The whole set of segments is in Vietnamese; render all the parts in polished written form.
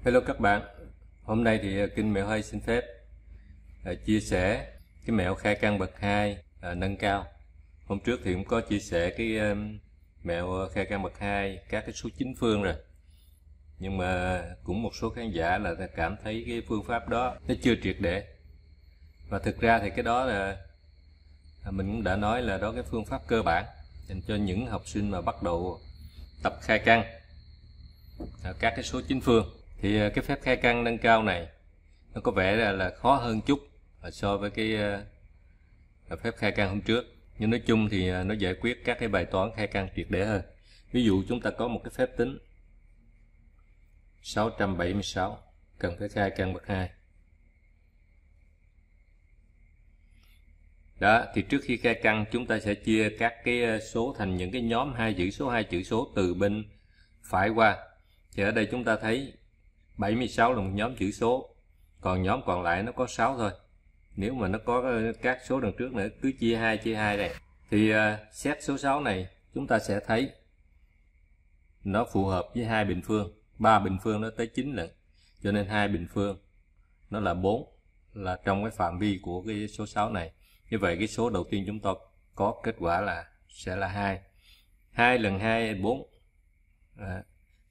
Hello các bạn, hôm nay thì Kinh Mẹo Hay xin phép chia sẻ cái mẹo khai căn bậc 2 nâng cao. Hôm trước thì cũng có chia sẻ cái mẹo khai căn bậc 2 các cái số chính phương rồi. Nhưng mà cũng một số khán giả là cảm thấy cái phương pháp đó nó chưa triệt để. Và thực ra thì cái đó là mình cũng đã nói là đó cái phương pháp cơ bản dành cho những học sinh mà bắt đầu tập khai căn các cái số chính phương. Thì cái phép khai căn nâng cao này nó có vẻ là khó hơn chút so với cái phép khai căn hôm trước, nhưng nói chung thì nó giải quyết các cái bài toán khai căn triệt để hơn. Ví dụ chúng ta có một cái phép tính 676 cần phải khai căn bậc 2. Đó, thì trước khi khai căn chúng ta sẽ chia các cái số thành những cái nhóm hai chữ số từ bên phải qua. Thì ở đây chúng ta thấy 76 là một nhóm chữ số, còn nhóm còn lại nó có 6 thôi. Nếu mà nó có các số đằng trước nữa cứ chia 2 này. Thì xét số 6 này chúng ta sẽ thấy nó phù hợp với hai bình phương. 3 bình phương nó tới 9 lần. Cho nên hai bình phương nó là 4, là trong cái phạm vi của cái số 6 này. Như vậy cái số đầu tiên chúng ta có kết quả là sẽ là 2. 2 lần 2 là 4.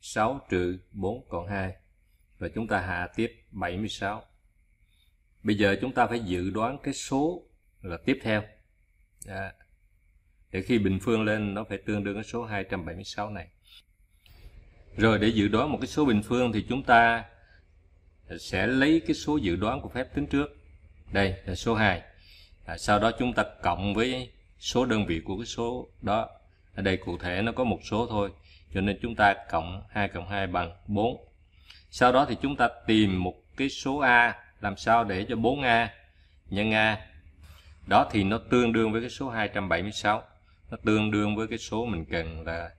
6 trừ 4 còn 2. Và chúng ta hạ tiếp 76. Bây giờ chúng ta phải dự đoán cái số là tiếp theo. Để khi bình phương lên nó phải tương đương với số 276 này. Rồi để dự đoán một cái số bình phương thì chúng ta sẽ lấy cái số dự đoán của phép tính trước. Đây là số 2. Sau đó chúng ta cộng với số đơn vị của cái số đó. Ở đây cụ thể nó có một số thôi, cho nên chúng ta cộng 2 cộng 2 bằng 4. Sau đó thì chúng ta tìm một cái số A, làm sao để cho 4A nhân A. Đó thì nó tương đương với cái số 276. Nó tương đương với cái số mình cần là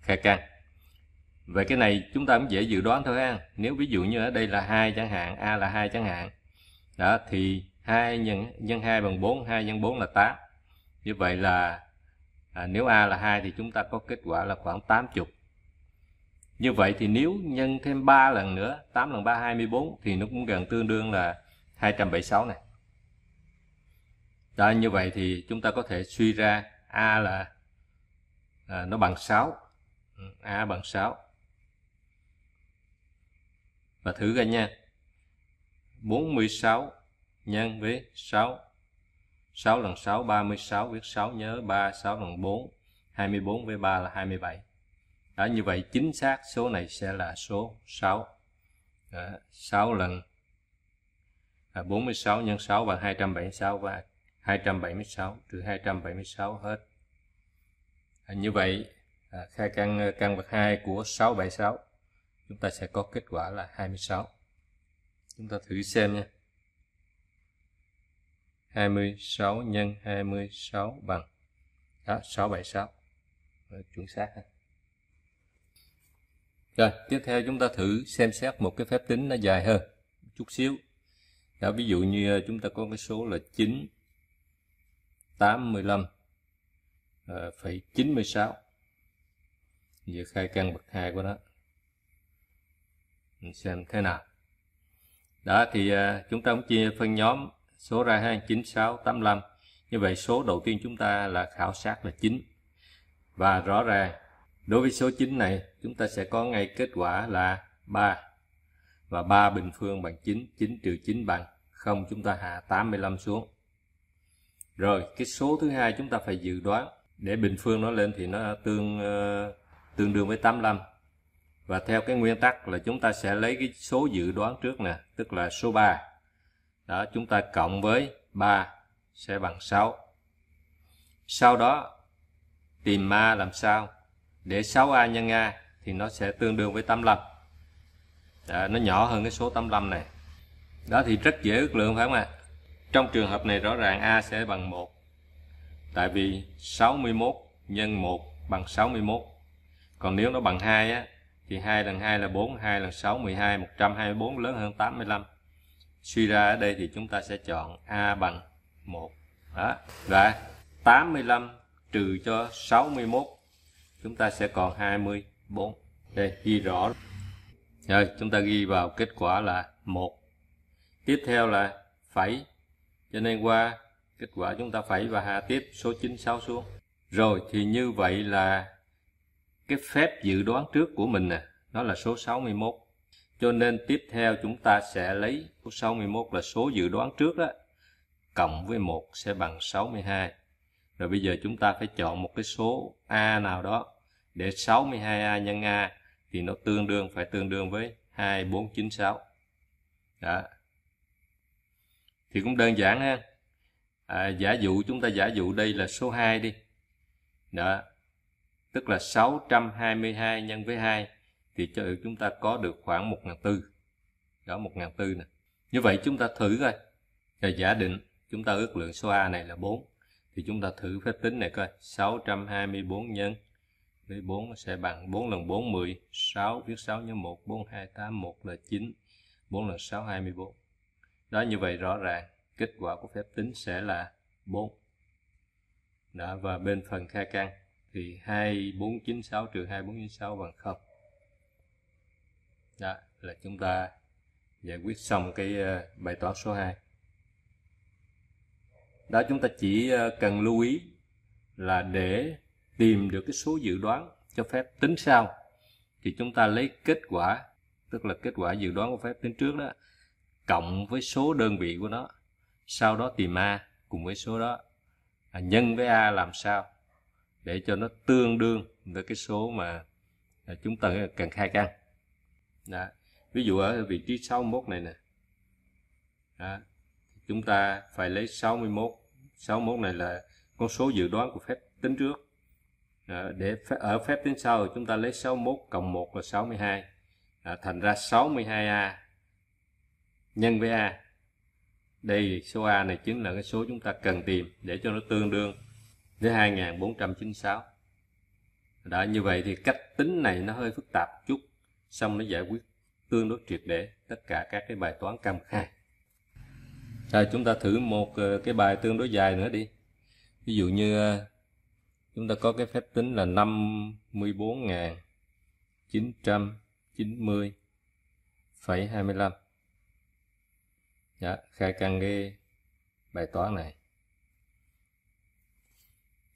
khai căn. Vậy cái này chúng ta cũng dễ dự đoán thôi ha. Nếu ví dụ như ở đây là 2 chẳng hạn, A là 2 chẳng hạn. Đó thì 2 nhân 2 bằng 4, 2 nhân 4 là 8. Như vậy là nếu A là 2 thì chúng ta có kết quả là khoảng 80. Như vậy thì nếu nhân thêm 3 lần nữa, 8 lần 3 24 thì nó cũng gần tương đương là 276 này. Đó, như vậy thì chúng ta có thể suy ra A là nó bằng 6. A bằng 6. Và thử ra nha. 46 nhân với 6. 6 lần 6 36, viết 6 nhớ 3, 6 lần 4 24 với 3 là 27. Đó, như vậy chính xác số này sẽ là số 6. 6 lần 46 nhân 6 bằng 276 và 276 trừ 276 hết. Như vậy khai căn bậc 2 của 676 chúng ta sẽ có kết quả là 26. Chúng ta thử xem nha. 26 nhân 26 bằng 676. Chuẩn xác ha. Rồi, tiếp theo chúng ta thử xem xét một cái phép tính nó dài hơn chút xíu. Đó, ví dụ như chúng ta có cái số là 9 85 phẩy 96. Giờ khai căn bậc 2 của nó. Mình xem thế nào. Đó thì chúng ta cũng chia phân nhóm số ra ha, 96 85. Như vậy số đầu tiên chúng ta là khảo sát là 9. Và rõ ràng đối với số 9 này chúng ta sẽ có ngay kết quả là 3. Và 3 bình phương bằng 9, 9 trừ 9 bằng 0, chúng ta hạ 85 xuống. Rồi cái số thứ hai chúng ta phải dự đoán để bình phương nó lên thì nó tương đương với 85. Và theo cái nguyên tắc là chúng ta sẽ lấy cái số dự đoán trước nè, tức là số 3. Đó, chúng ta cộng với 3 sẽ bằng 6. Sau đó tìm A làm sao để 6A nhân A thì nó sẽ tương đương với 85. Đó, nó nhỏ hơn cái số 85 này. Đó thì rất dễ ước lượng phải không ạ? Trong trường hợp này rõ ràng A sẽ bằng 1. Tại vì 61 nhân 1 bằng 61. Còn nếu nó bằng 2 á thì 2 lần 2 là 4, 2 lần 6 12, 124 lớn hơn 85. Suy ra ở đây thì chúng ta sẽ chọn A bằng 1. Đó. Và 85 trừ cho 61 chúng ta sẽ còn 24. Đây ghi rõ. Rồi, chúng ta ghi vào kết quả là 1. Tiếp theo là phẩy, cho nên qua kết quả chúng ta phẩy và hạ tiếp số 96 xuống. Rồi, thì như vậy là cái phép dự đoán trước của mình nè, nó là số 61. Cho nên tiếp theo chúng ta sẽ lấy số 61 là số dự đoán trước đó, cộng với 1 sẽ bằng 62. Rồi bây giờ chúng ta phải chọn một cái số A nào đó để 62A nhân A thì nó phải tương đương với 2496. Đó. Thì cũng đơn giản ha. Chúng ta giả dụ đây là số 2 đi. Đó. Tức là 622 nhân với 2 thì chúng ta có được khoảng 1.400. Đó, 1.400 nè. Như vậy chúng ta thử coi. Rồi giả định chúng ta ước lượng số A này là 4. Thì chúng ta thử phép tính này coi. 624 nhân với 4 sẽ bằng 4 lần 4 10, 6 viết 6 nhân 1, 4 2 8, 1 là 9, 4 lần 6 24. Đó, như vậy rõ ràng kết quả của phép tính sẽ là 4. Đó, và bên phần khai căn thì 2496 trừ 2496 bằng 0. Đó là chúng ta giải quyết xong cái bài toán số 2. Đó, chúng ta chỉ cần lưu ý là để tìm được cái số dự đoán cho phép tính sau thì chúng ta lấy kết quả, tức là kết quả dự đoán của phép tính trước đó, cộng với số đơn vị của nó, sau đó tìm A cùng với số đó, nhân với A làm sao để cho nó tương đương với cái số mà chúng ta cần khai căn. Đó. Ví dụ ở vị trí 61 này nè. Đó. Chúng ta phải lấy 61. 61 này là con số dự đoán của phép tính trước. Để ở phép tính sau chúng ta lấy 61 cộng 1 là 62. Thành ra 62A nhân với A. Đây số A này chính là cái số chúng ta cần tìm để cho nó tương đương với 2496. Đó, như vậy thì cách tính này nó hơi phức tạp chút, xong nó giải quyết tương đối triệt để tất cả các cái bài toán căn bậc 2. Rồi chúng ta thử một cái bài tương đối dài nữa đi. Ví dụ như chúng ta có cái phép tính là 54.990,25. Đó, khai căn cái bài toán này.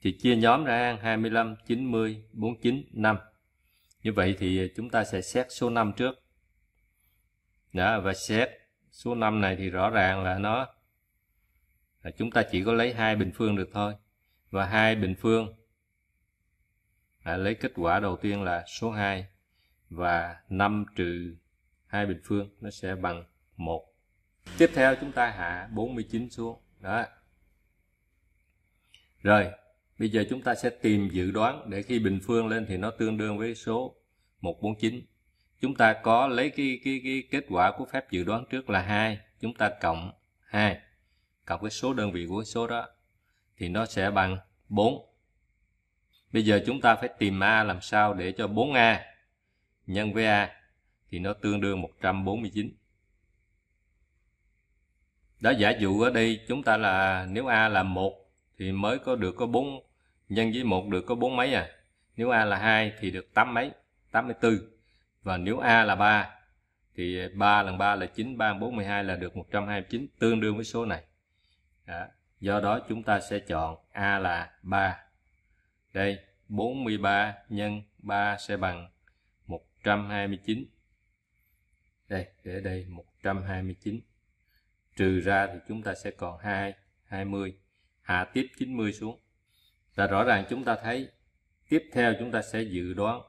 Thì chia nhóm ra 25, 90, 49, 5. Như vậy thì chúng ta sẽ xét số 5 trước. Đó, và xét số 5 này thì rõ ràng là chúng ta chỉ có lấy 2 bình phương được thôi. Và 2 bình phương lấy kết quả đầu tiên là số 2 và 5 trừ 2 bình phương nó sẽ bằng 1. Tiếp theo chúng ta hạ 49 xuống. Đó. Rồi, bây giờ chúng ta sẽ tìm dự đoán để khi bình phương lên thì nó tương đương với số 149. Chúng ta có lấy cái kết quả của phép dự đoán trước là 2, chúng ta cộng 2 cộng cái số đơn vị của cái số đó thì nó sẽ bằng 4. Bây giờ chúng ta phải tìm A làm sao để cho 4A nhân với A thì nó tương đương 149. Đó, giả dụ ở đây chúng ta là nếu A là 1 thì mới có được có 4, nhân với 1 được có 4 mấy à. Nếu A là 2 thì được 8 mấy, 84. Và nếu A là 3 thì 3 lần 3 là 9, 3 4 12 là được 129, tương đương với số này. Đó. Do đó chúng ta sẽ chọn A là 3. Đây, 43 nhân 3 sẽ bằng 129. Đây, để đây 129. Trừ ra thì chúng ta sẽ còn 20. Hạ tiếp 90 xuống. Và rõ ràng chúng ta thấy tiếp theo chúng ta sẽ dự đoán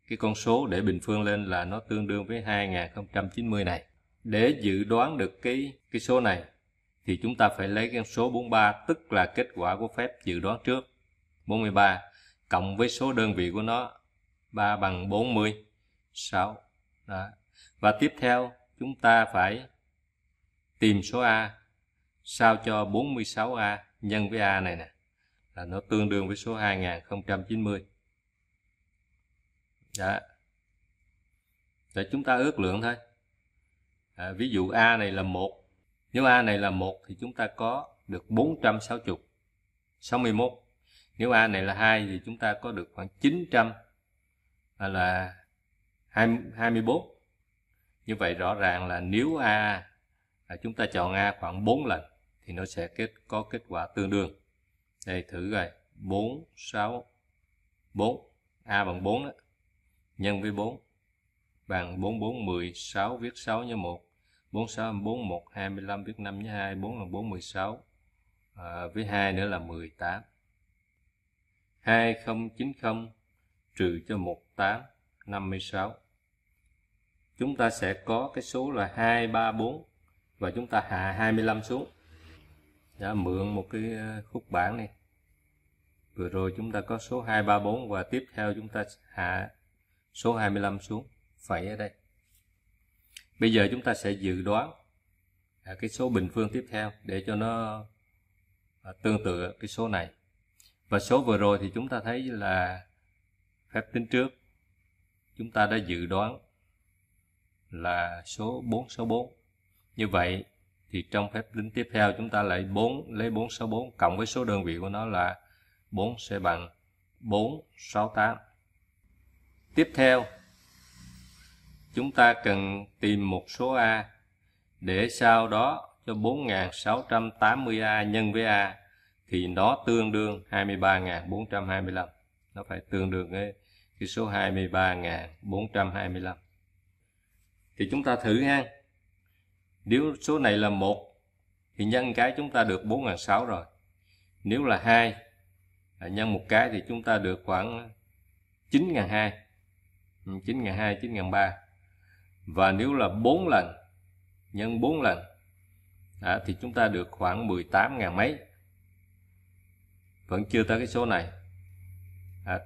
cái con số để bình phương lên là nó tương đương với 2090 này. Để dự đoán được cái số này thì chúng ta phải lấy cái số 43, tức là kết quả của phép dự đoán trước 43 cộng với số đơn vị của nó 3 bằng 46. Đó. Và tiếp theo chúng ta phải tìm số A sao cho 46A nhân với A này nè là nó tương đương với số 2090. Đó. Để chúng ta ước lượng thôi. Ví dụ A này là 1. Nếu A này là 1 thì chúng ta có được 461. Nếu A này là 2 thì chúng ta có được khoảng 900 là 24. Như vậy rõ ràng là nếu A chúng ta chọn A khoảng 4 lần thì nó sẽ có kết quả tương đương. Đây thử rồi, 4, 6, 4. A bằng 4 đó. Nhân với 4 bằng 4, 4, 16, viết 6 nhân 1. 4, 6, 4, 1, 25, viết 5 nhân 2, 4 là 4, 16. Với 2 nữa là 18. 2090 trừ cho 18, 56. Chúng ta sẽ có cái số là 234 và chúng ta hạ 25 xuống. Đã mượn một cái khúc bảng này. Vừa rồi chúng ta có số 234 và tiếp theo chúng ta hạ số 25 xuống, phẩy ở đây. Bây giờ chúng ta sẽ dự đoán cái số bình phương tiếp theo để cho nó tương tự cái số này. Và số vừa rồi thì chúng ta thấy là phép tính trước chúng ta đã dự đoán là số 464. Như vậy thì trong phép tính tiếp theo chúng ta lấy 464 cộng với số đơn vị của nó là 4 sẽ bằng 468. Tiếp theo chúng ta cần tìm một số A để sau đó cho 4680A nhân với A thì nó tương đương 23.425. Nó phải tương đương cái số 23.425. Thì chúng ta thử ha. Nếu số này là 1 thì nhân cái chúng ta được 4.600 rồi. Nếu là 2 nhân một cái thì chúng ta được khoảng 9.200. 9.200, 9.300. Và nếu là 4 lần nhân 4 lần thì chúng ta được khoảng 18.000 mấy. Vẫn chưa tới cái số này.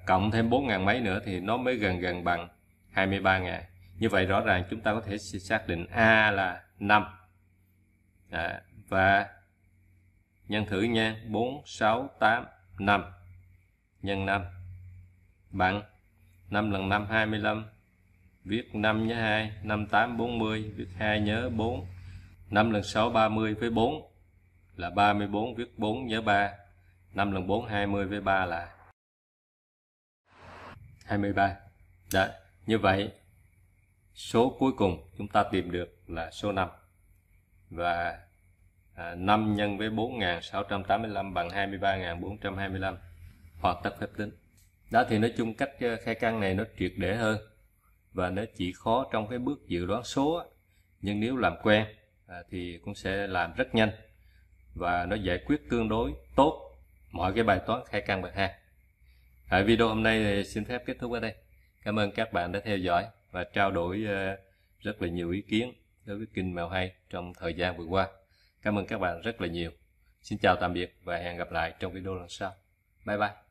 Cộng thêm 4.000 mấy nữa thì nó mới gần bằng 23.000. Như vậy rõ ràng chúng ta có thể xác định A là 5. Và nhân thử nha, 4, 6, 8, 5 nhân 5 bằng 5 lần 5, 25. Viết 5 nhớ 2, 5, 8, 40. Viết 2 nhớ 4. 5 lần 6, 30 với 4 là 34. Viết 4 nhớ 3. 5 lần 4, 20 với 3 là 23. Đó. Như vậy số cuối cùng chúng ta tìm được là số 5. Và 5 nhân với 4.685 bằng 23.425. Hoàn tất phép tính. Đó thì nói chung cách khai căn này nó triệt để hơn. Và nó chỉ khó trong cái bước dự đoán số. Nhưng nếu làm quen thì cũng sẽ làm rất nhanh. Và nó giải quyết tương đối tốt mọi cái bài toán khai căn bậc 2. Video hôm nay thì xin phép kết thúc ở đây. Cảm ơn các bạn đã theo dõi và trao đổi rất là nhiều ý kiến đối với Kinh Mèo Hay trong thời gian vừa qua. Cảm ơn các bạn rất là nhiều. Xin chào tạm biệt và hẹn gặp lại trong video lần sau. Bye bye.